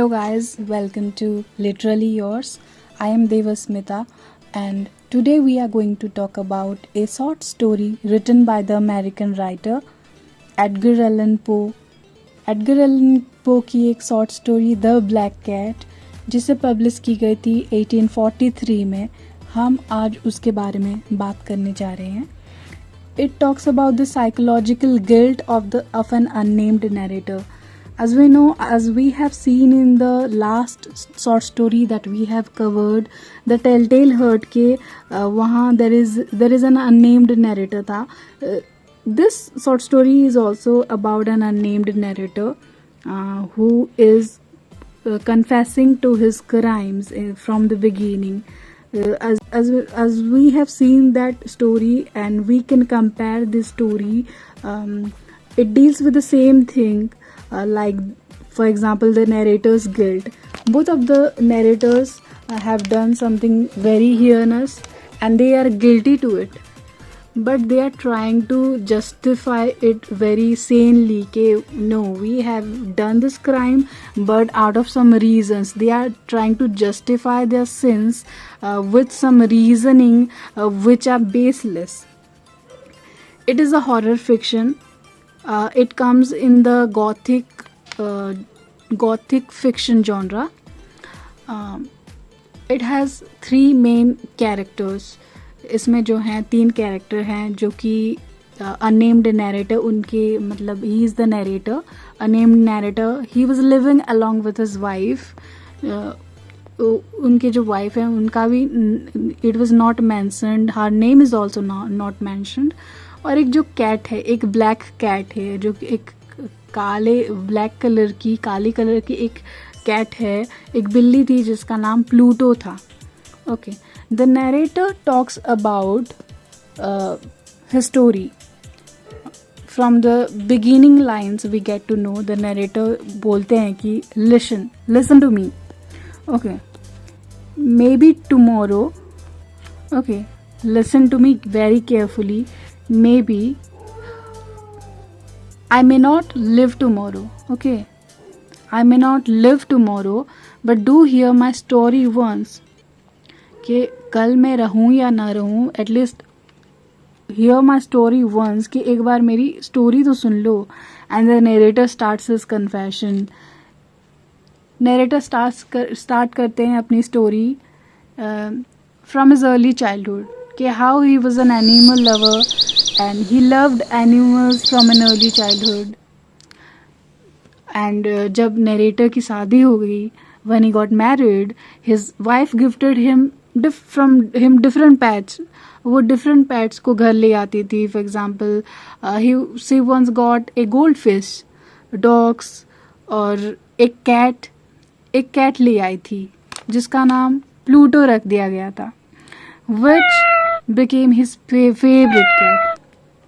Hello guys, welcome to Literally Yours. I am Devasmita and today we are going to talk about a short story written by the American writer Edgar Allan Poe. Edgar Allan Poe की एक short story the black cat जिसे publish की गई थी 1843 में, हम आज उसके बारे में बात करने जा रहे हैं. It talks about the psychological guilt of an unnamed narrator. As we know, as we have seen in the last short story that we have covered, the Telltale Heart के वहाँ there is an unnamed narrator था. This short story is also about an unnamed narrator who is confessing to his crimes from the beginning. As we have seen that story and we can compare this story, it deals with the same thing. Like for example the narrator's guilt. Both of the narrators have done something very heinous and they are guilty to it, but they are trying to justify it very sanely ke no, we have done this crime, but out of some reasons they are trying to justify their sins with some reasoning which are baseless. It is a horror fiction. It comes in the gothic fiction genre. It has three main characters. इसमें जो हैं 3 character हैं जो कि unnamed narrator, उनके मतलब he is the narrator. Unnamed narrator, he was living along with his wife. उनके जो वाइफ है उनका भी it was not mentioned, her name is also not mentioned. और एक जो कैट है, एक ब्लैक कैट है जो एक काले कलर की एक कैट है, एक बिल्ली थी जिसका नाम प्लूटो था. Okay, the narrator talks about his story. From the beginning lines we get to know the narrator बोलते हैं कि listen to me. Okay, maybe tomorrow. Okay, listen to me very carefully. Maybe I may not live tomorrow. Okay, I may not live tomorrow, but do hear my story once. कि कल मैं रहूं या ना रहूं, at least hear my story once. कि एक बार मेरी स्टोरी तो सुन लो. And the narrator starts his confession. Narrator start करते हैं अपनी story from his early childhood. कि how he was an animal lover and he loved animals from an early childhood. And जब narrator की शादी हो गई, when he got married, his wife gifted him different pets. वो different pets को घर ले आती थी. For example, she once got a goldfish, dogs और एक cat ले आई थी जिसका नाम प्लूटो रख दिया गया था, which became his favorite cat.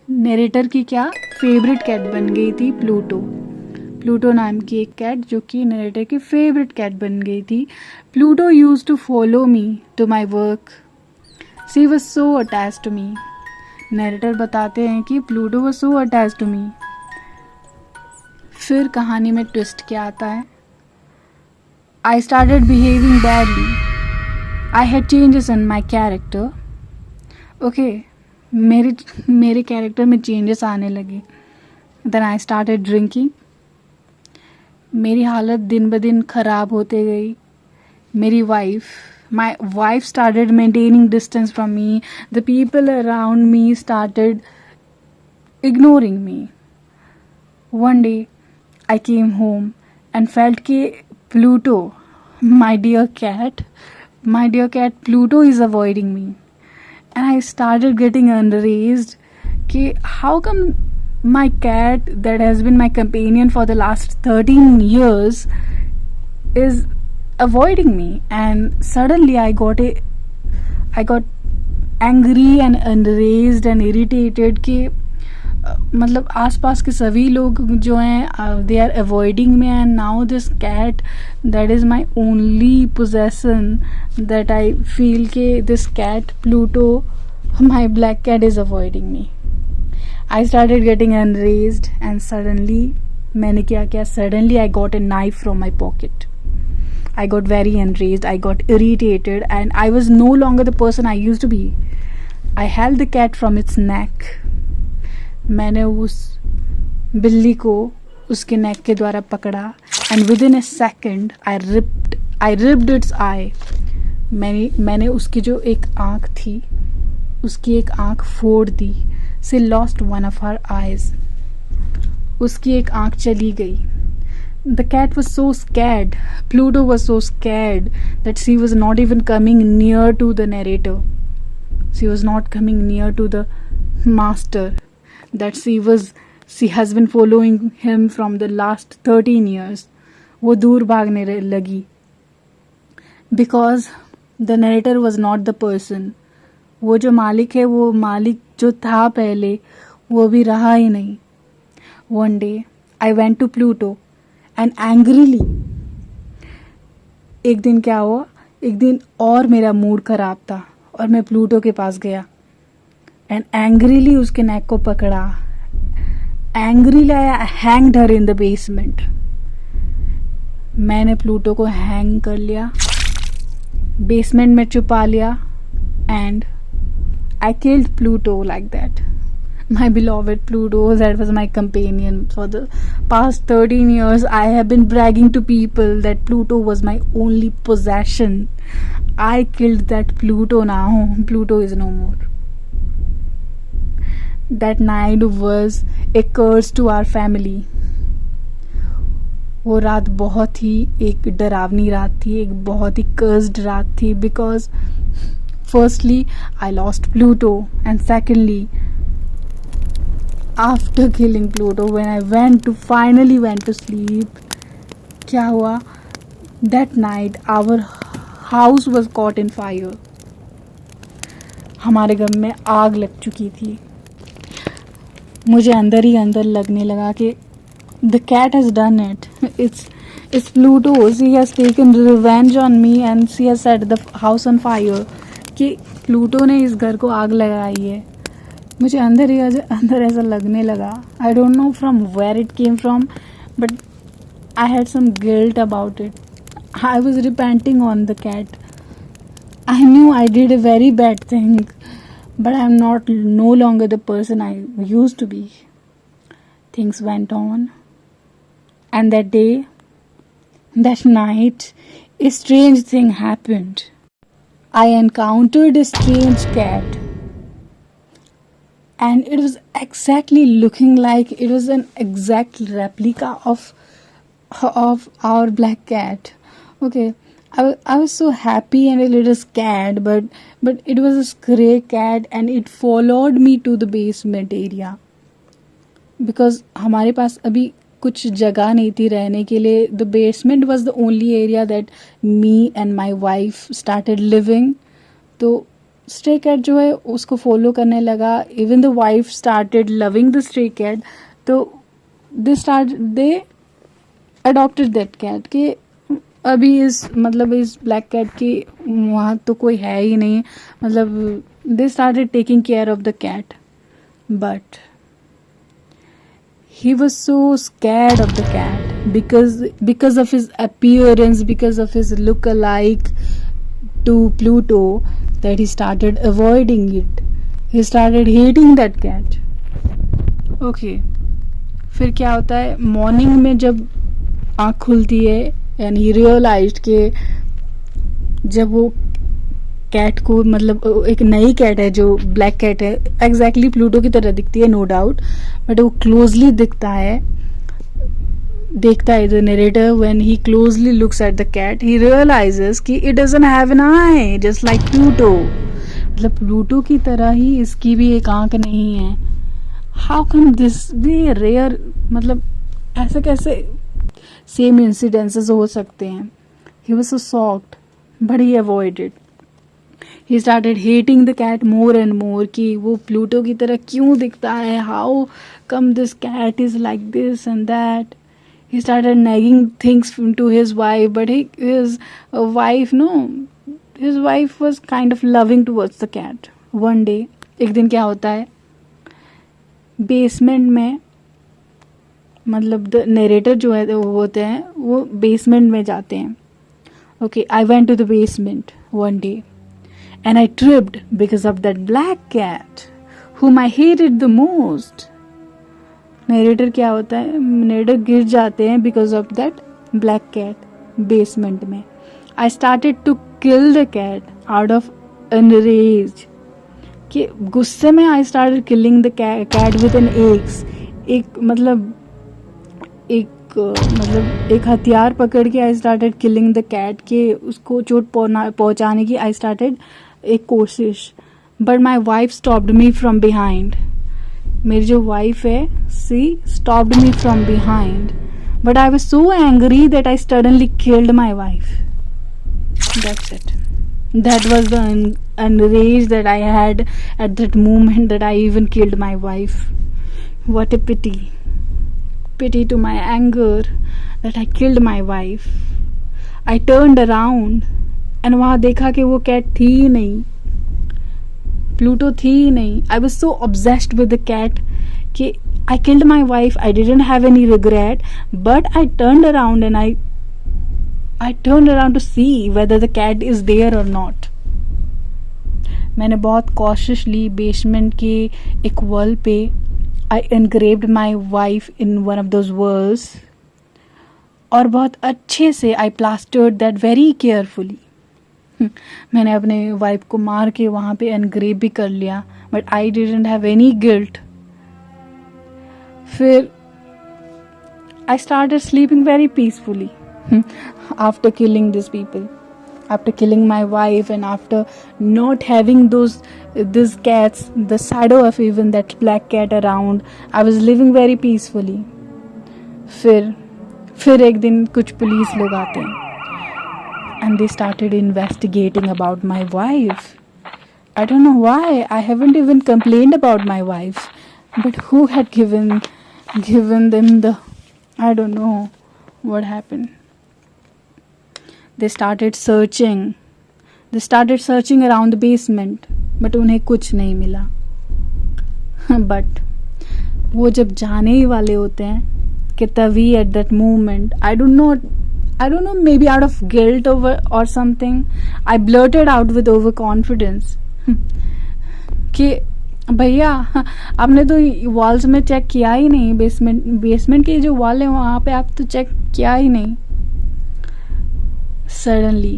Narrator की क्या फेवरेट कैट बन गई थी प्लूटो नाम की एक कैट जो कि नरेटर की फेवरेट कैट बन गई थी. Pluto use to follow me to my work. She was so attach to me. Narrator बताते हैं कि Pluto was so attach to me. फिर कहानी में ट्विस्ट क्या आता है. I started behaving badly. I had changes in my character. Okay, मेरे कैरेक्टर में चेंजेस आने लगे. Then I started drinking. मेरी हालत दिन ब दिन ख़राब होते गई. My wife started maintaining distance from me. The people around me started ignoring me. One day I came home and felt कि Pluto, my dear cat Pluto is avoiding me. And I started getting enraged कि how come my cat that has been my companion for the last 13 years is avoiding me. And suddenly I got angry and enraged and irritated कि मतलब आसपास के सभी लोग जो हैं they are avoiding me, and now this cat that is my only possession that I feel कि this cat Pluto, my black cat, is avoiding me. I started getting enraged and suddenly मैंने क्या किया, suddenly I got a knife from my pocket. I got very enraged, I got irritated, and I was no longer the person I used to be. I held the cat from its neck. मैंने उस बिल्ली को उसके नेक के द्वारा पकड़ा, and within a second I ripped its eye. मैंने उसकी जो एक आँख थी, उसकी एक आँख फोड़ दी. She lost one of her eyes. उसकी एक आँख चली गई. The cat was so scared. Pluto was so scared that she was not even coming near to the narrator. She was not coming near to the master that she has been following him from the last 13 years. वो दूर भागने लगी. Because the narrator was not the person. वो जो मालिक है, वो मालिक जो था पहले, वो भी रहा ही नहीं. One day I went to Pluto and angrily, एक दिन क्या हुआ, एक दिन और मेरा मूड खराब था और मैं प्लूटो के पास गया एंड एंग्रीली उसके नेक को पकड़ा. Angrily I hanged her in the basement. मैंने प्लूटो को हैंग कर लिया, बेसमेंट में छुपा लिया, and I killed Pluto like that. My beloved Pluto, that was my companion for the past 13 years. I have been bragging to people that Pluto was my only possession. I killed that Pluto now. Pluto is no more. That night was a curse to our family. वो रात बहुत ही एक डरावनी रात थी, एक बहुत ही cursed रात थी, because firstly I lost Pluto, and secondly, after killing Pluto, when I finally went to sleep, क्या हुआ? That night our house was caught in fire. हमारे घर में आग लग चुकी थी. मुझे अंदर ही अंदर लगने लगा कि the cat has done it. It's Pluto. She has taken revenge on me and she has set the house on fire. कि प्लूटो ने इस घर को आग लगाई है. मुझे अंदर ऐसा लगने लगा. I don't know from where it came from, but I had some guilt about it. I was repenting on the cat. I knew I did a very bad thing, but I am not no longer the person I use to be. Things went on, and that day, that night, a strange thing happened. I encountered a strange cat. And it was exactly looking like it was an exact replica of our black cat. Okay, I was so happy and a little scared, but it was a stray cat and it followed me to the basement area. Because हमारे पास अभी कुछ जगह नहीं थी रहने के लिए. The basement was the only area that me and my wife started living. तो स्ट्रे कैट जो है उसको फॉलो करने लगा. Even the wife started loving the stray cat. तो दे अडॉप्टेड दैट कैट. कि अभी इस ब्लैक कैट की वहाँ तो कोई है ही नहीं. They started taking care of the cat. But he was so scared of the cat because of his appearance, because of his look-alike to Pluto, that he started avoiding it. He started hating that cat. Okay, फिर क्या होता है, morning में जब आँख खुलती है and he realised कि जब वो कैट को एक नई कैट है जो ब्लैक कैट है, एग्जैक्टली प्लूटो की तरह दिखती है नो डाउट, बट वो क्लोजली देखता है the narrator. When he closely looks at the cat he realises कि it doesn't have an eye just like Pluto. Pluto की तरह ही इसकी भी एक आंख नहीं है. How come this be rare? ऐसे कैसे सेम इंसिडेंसेस हो सकते हैं? He was so shocked but he avoided. He started hating the cat more and more कि वो प्लूटो की तरह क्यों दिखता है. How come this cat is like this and that? He started nagging things to his wife, but his wife was kind of loving towards the cat. One day, एक दिन क्या होता है, बेसमेंट में द नरेटर जो है वो होते हैं वो बेसमेंट में जाते हैं Okay, I went to the basement one day and I tripped because of that black cat whom I hated the most. Narrator क्या होता है, नरेटर गिर जाते हैं because of that black cat basement में. I started to kill the cat out of enrage. कि गुस्से में I started killing the cat with an axe. एक मतलब एक हथियार पकड़ के I started killing the cat, के उसको चोट पहुंचाने की आई स्टार्टेड एक कोशिश. But my wife stopped me from behind. मेरी जो वाइफ है, सी stopped me from behind. But I was so angry that I suddenly killed my wife. That's it. That was the enrage that I had at that moment, that I even killed my wife. What a pity. Pity to my anger that I killed my wife. I turned around and वहाँ देखा कि वो cat थी ही नहीं, Pluto थी ही नहीं. I was so obsessed with the cat कि I killed my wife. I didn't have any regret, but I turned around and I turned around to see whether the cat is there or not. मैंने बहुत cautiously basement के एक wall पे I engraved my wife in one of those walls, और बहुत अच्छे से I plastered that very carefully. मैंने अपने वाइफ को मार के वहाँ पे एनग्रेव भी कर लिया, but I didn't have any guilt. फिर I started sleeping very peacefully. After killing these people, after killing my wife, and after not having these cats, the shadow of even that black cat around, I was living very peacefully. फिर एक दिन कुछ police लोग आते हैं and they started investigating about my wife. I don't know why. I haven't even complained about my wife, but who had given them the, I don't know what happened. They started searching around the basement, but उन्हें कुछ नहीं मिला. But वो जब जाने ही वाले होते हैं कि तभी at that moment, I don't know, maybe out of guilt or something, I blurted out with overconfidence कि भैया आपने तो वॉल्स में चेक किया ही नहीं, बेसमेंट की जो वॉल है वहाँ पे आप तो चेक किया ही नहीं. Suddenly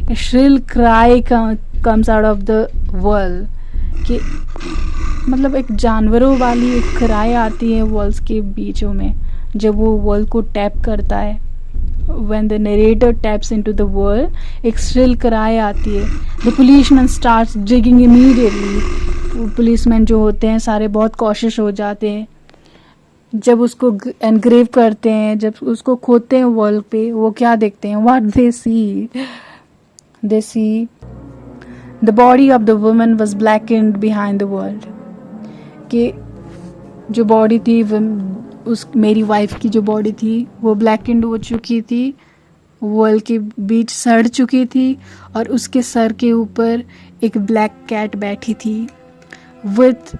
a shrill cry comes out of the wall. कि मतलब एक जानवरों वाली एक क्राई आती है वॉल्स के बीचों में जब वो वॉल को टैप करता है. When the narrator taps into the wall, एक shrill cry आती है. The policeman starts digging immediately. Policeman जो होते हैं सारे बहुत कॉशियस हो जाते हैं. जब उसको एनग्रेव करते हैं, जब उसको खोदते हैं वॉल पे, वो क्या देखते हैं? What they see the body of the woman was blackened behind the world. कि जो बॉडी थी उस मेरी वाइफ की जो बॉडी थी वो ब्लैकेंड हो चुकी थी, वॉल के बीच सड़ चुकी थी, और उसके सर के ऊपर एक ब्लैक कैट बैठी थी with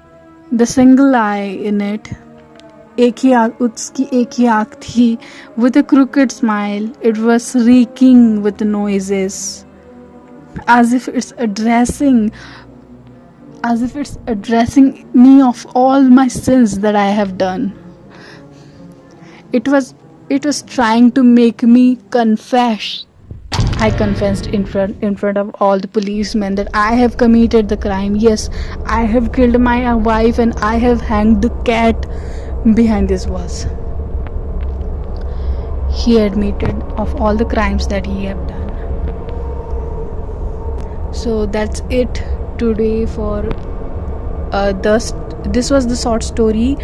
the single I in it. उसकी एक ही आँख थी. with a crooked smile, it was shrieking with noises as if it's addressing me of all my sins that I have done. It was trying to make me confess. I confessed in front of all the policemen that I have committed the crime. Yes, I have killed my wife and I have hanged the cat behind these walls. He admitted of all the crimes that he have done. So that's it today for this was the short story.